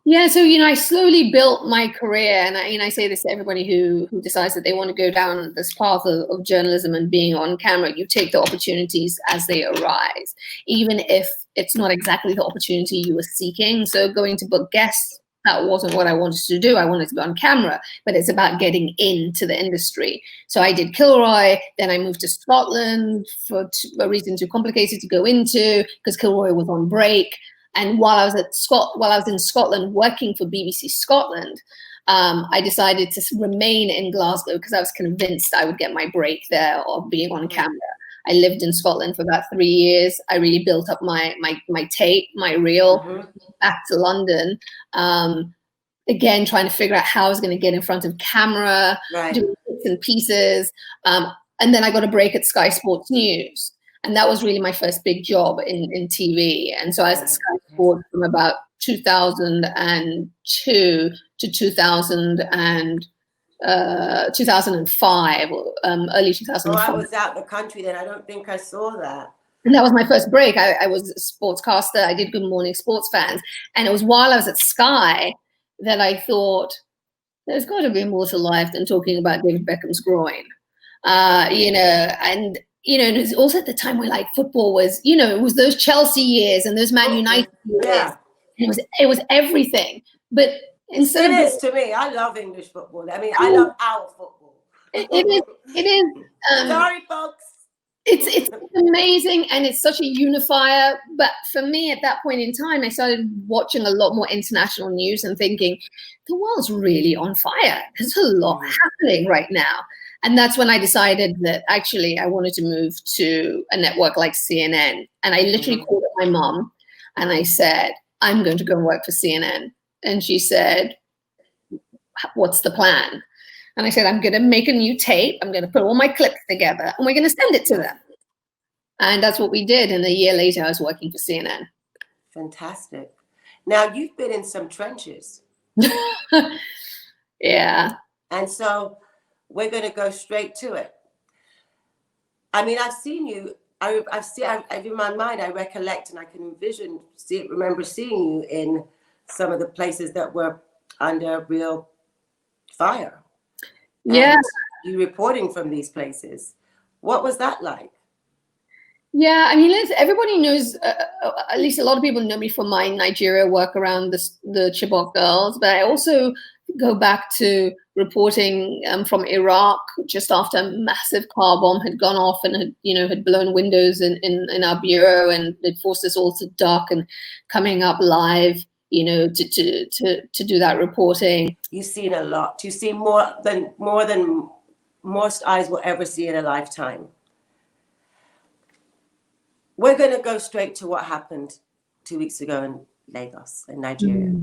Yeah, so, I slowly built my career, and I say this to everybody who decides that they want to go down this path of journalism and being on camera. You take the opportunities as they arise, even if it's not exactly the opportunity you were seeking. So going to book guests, that wasn't what I wanted to do. I wanted to be on camera, but it's about getting into the industry. So I did Kilroy, then I moved to Scotland for a reason too complicated to go into, because Kilroy was on break. And while I was in Scotland working for BBC Scotland, I decided to remain in Glasgow because I was convinced I would get my break there of being on camera. I lived in Scotland for about 3 years. I really built up my tape, my reel, back to London. Again, trying to figure out how I was going to get in front of camera, doing bits and pieces. And then I got a break at Sky Sports News. And that was really my first big job in TV. And so I was at Sky Sports from about 2002 to 2005, early 2005. Oh, I was out the country then. I don't think I saw that. And that was my first break. I was a sportscaster. I did Good Morning Sports Fans. And it was while I was at Sky that I thought, there's got to be more to life than talking about David Beckham's groin. And it was also at the time where football was, it was those Chelsea years and those Man United years. Yeah. It was everything. But instead it is to me. I love English football. I mean, I love our football. It is. Sorry, folks. It's amazing, and it's such a unifier. But for me, at that point in time, I started watching a lot more international news and thinking, the world's really on fire. There's a lot happening right now. And that's when I decided that actually I wanted to move to a network like CNN. And I literally called up my mom and I said, I'm going to go and work for CNN. And she said, what's the plan? And I said, I'm going to make a new tape. I'm going to put all my clips together and we're going to send it to them. And that's what we did. And a year later, I was working for CNN. Fantastic. Now, you've been in some trenches. Yeah. And so we're going to go straight to it. I mean, I've seen you. I've in my mind, I recollect and I can remember seeing you in some of the places that were under real fire. Yeah. And you reporting from these places. What was that like? Yeah, I mean, everybody knows, at least a lot of people know me from my Nigeria work around the Chibok girls, but I also go back to reporting from Iraq just after a massive car bomb had gone off and had blown windows in our bureau, and it forced us all to duck, and coming up live, to do that reporting. You've seen a lot. You've seen more than most eyes will ever see in a lifetime. We're going to go straight to what happened 2 weeks ago in Lagos, in Nigeria.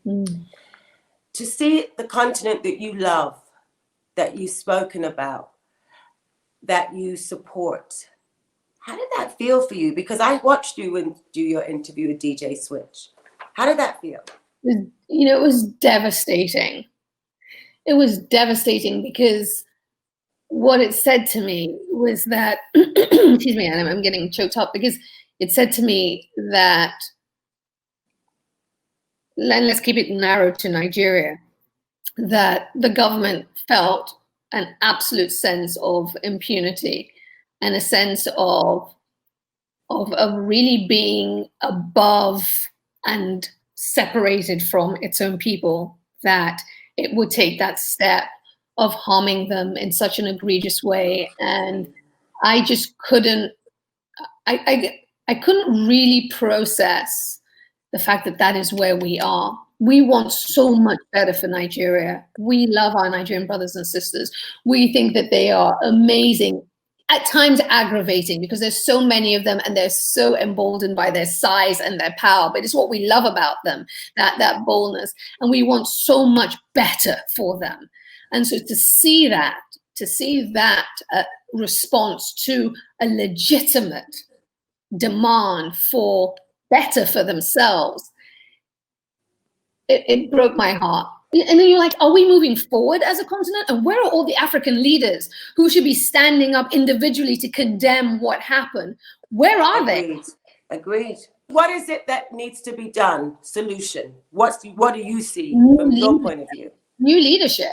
To see the continent that you love, that you've spoken about, that you support, how did that feel for you? Because I watched you do your interview with DJ Switch. How did that feel? It was devastating. It was devastating because what it said to me was that, excuse me, and I'm getting choked up, because it said to me that, and let's keep it narrow to Nigeria, that the government felt an absolute sense of impunity and a sense of really being above and separated from its own people, that it would take that step of harming them in such an egregious way. And I just couldn't, I couldn't really process the fact that that is where we are. We want so much better for Nigeria. We love our Nigerian brothers and sisters. We think that they are amazing, at times aggravating, because there's so many of them and they're so emboldened by their size and their power, but it's what we love about them, that boldness. And we want so much better for them. And so to see that response to a legitimate demand for better for themselves, it broke my heart. And then you're like, are we moving forward as a continent? And where are all the African leaders who should be standing up individually to condemn what happened? Where are they? Agreed. What is it that needs to be done? Solution. What do you see from your point of view? New leadership.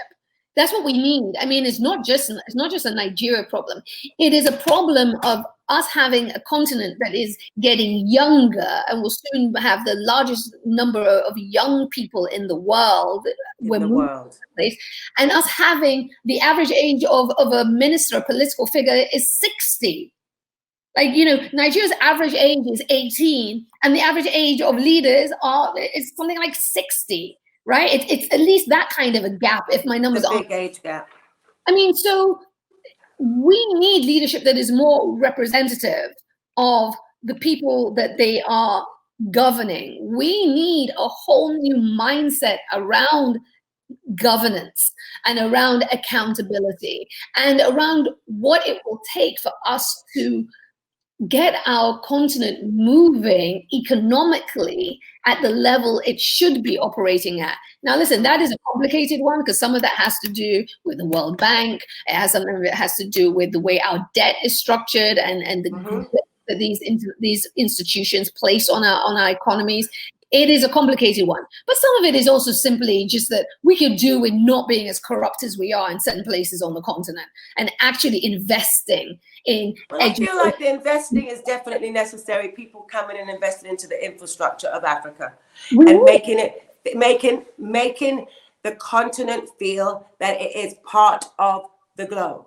That's what we need. I mean, it's not just a Nigeria problem. It is a problem of us having a continent that is getting younger and will soon have the largest number of young people in the world. And us having the average age of a minister, a political figure, is 60. Like, Nigeria's average age is 18, and the average age of leaders is something like 60. Right? It's at least that kind of a gap, if my numbers are. Big age gap. I mean, so we need leadership that is more representative of the people that they are governing. We need a whole new mindset around governance and around accountability and around what it will take for us to get our continent moving economically at the level it should be operating at. Now, listen, that is a complicated one, because some of that has to do with the World Bank. It has something that has to do with the way our debt is structured and the that these institutions place on our economies. It is a complicated one, but some of it is also simply just that we could do with not being as corrupt as we are in certain places on the continent and actually investing in education. I feel like the investing is definitely necessary. People coming and investing into the infrastructure of Africa and making the continent feel that it is part of the globe,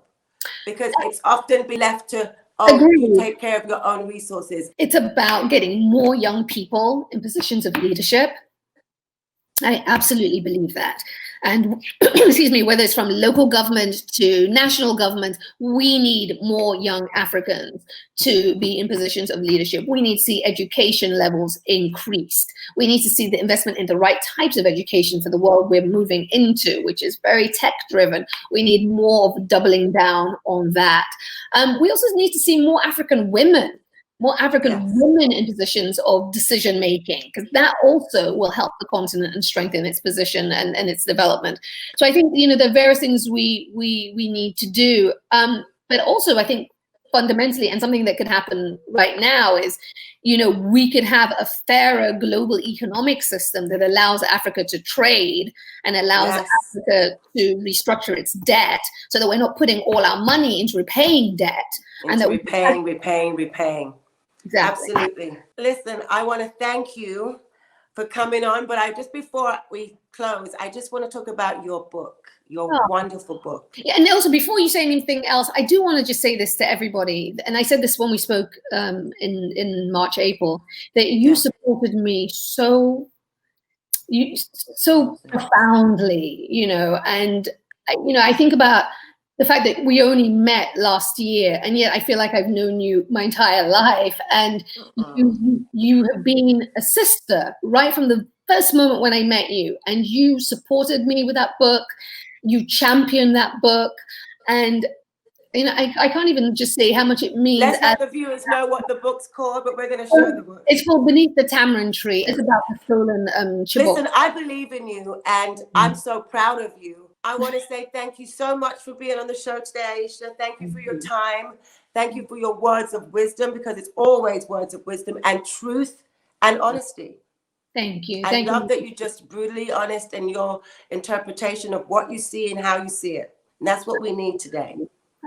because it's often been left to you take care of your own resources. It's about getting more young people in positions of leadership. I absolutely believe that. And excuse me, whether it's from local government to national government, we need more young Africans to be in positions of leadership. We need to see education levels increased. We need to see the investment in the right types of education for the world we're moving into, which is very tech driven. We need more of doubling down on that. We also need to see more African women in positions of decision making, because that also will help the continent and strengthen its position and its development. So I think there are various things we need to do, but also I think fundamentally, and something that could happen right now is, we could have a fairer global economic system that allows Africa to trade and allows Yes. Africa to restructure its debt, so that we're not putting all our money into repaying debt. And that repaying. Exactly. Absolutely. Listen, I want to thank you for coming on, but before we close, I just want to talk about your book, your wonderful book. Yeah, and also before you say anything else, I do want to just say this to everybody, and I said this when we spoke in March, April, that you supported me so profoundly, and I think about the fact that we only met last year, and yet I feel like I've known you my entire life, and you have been a sister right from the first moment when I met you, and you supported me with that book, you championed that book, and I can't even just say how much it means. Let's let the viewers know what the book's called, but we're going to show the book. It's called Beneath the Tamarind Tree. It's about the stolen Chibok. Listen, I believe in you, and I'm so proud of you. I want to say thank you so much for being on the show today, Aisha. Thank you for your time. Thank you for your words of wisdom, because it's always words of wisdom and truth and honesty. Thank you. I love that you're just brutally honest in your interpretation of what you see and how you see it. And that's what we need today.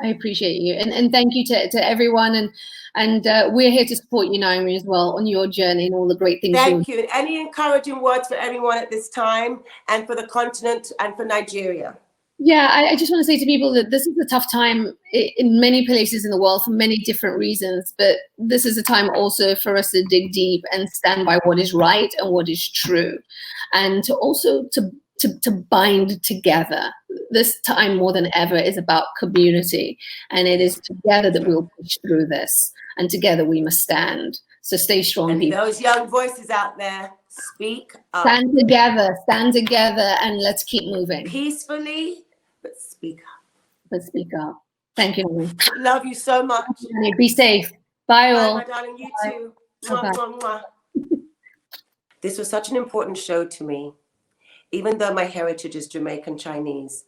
I appreciate you, and thank you to everyone, and we're here to support you, Naomi, as well, on your journey and all the great things. Thank you. And any encouraging words for everyone at this time, and for the continent, and for Nigeria? Yeah, I just want to say to people that this is a tough time in many places in the world for many different reasons, but this is a time also for us to dig deep and stand by what is right and what is true, and to also to bind together. This time more than ever is about community, and it is together that we'll push through this, and together we must stand. So stay strong, and people. Those young voices out there, speak up. Stand together, and let's keep moving. Peacefully, but speak up. But speak up. Thank you, Naomi. Love you so much. Be safe. Bye, all. Bye, my darling. You too. Bye-bye. Mwah, mwah, mwah. This was such an important show to me. Even though my heritage is Jamaican Chinese,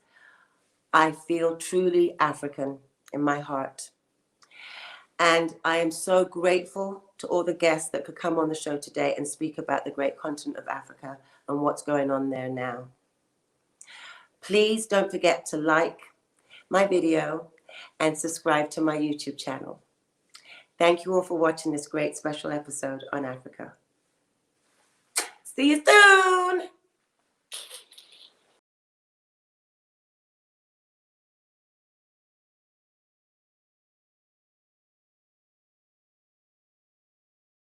I feel truly African in my heart. And I am so grateful to all the guests that could come on the show today and speak about the great continent of Africa and what's going on there now. Please don't forget to like my video and subscribe to my YouTube channel. Thank you all for watching this great special episode on Africa. See you soon.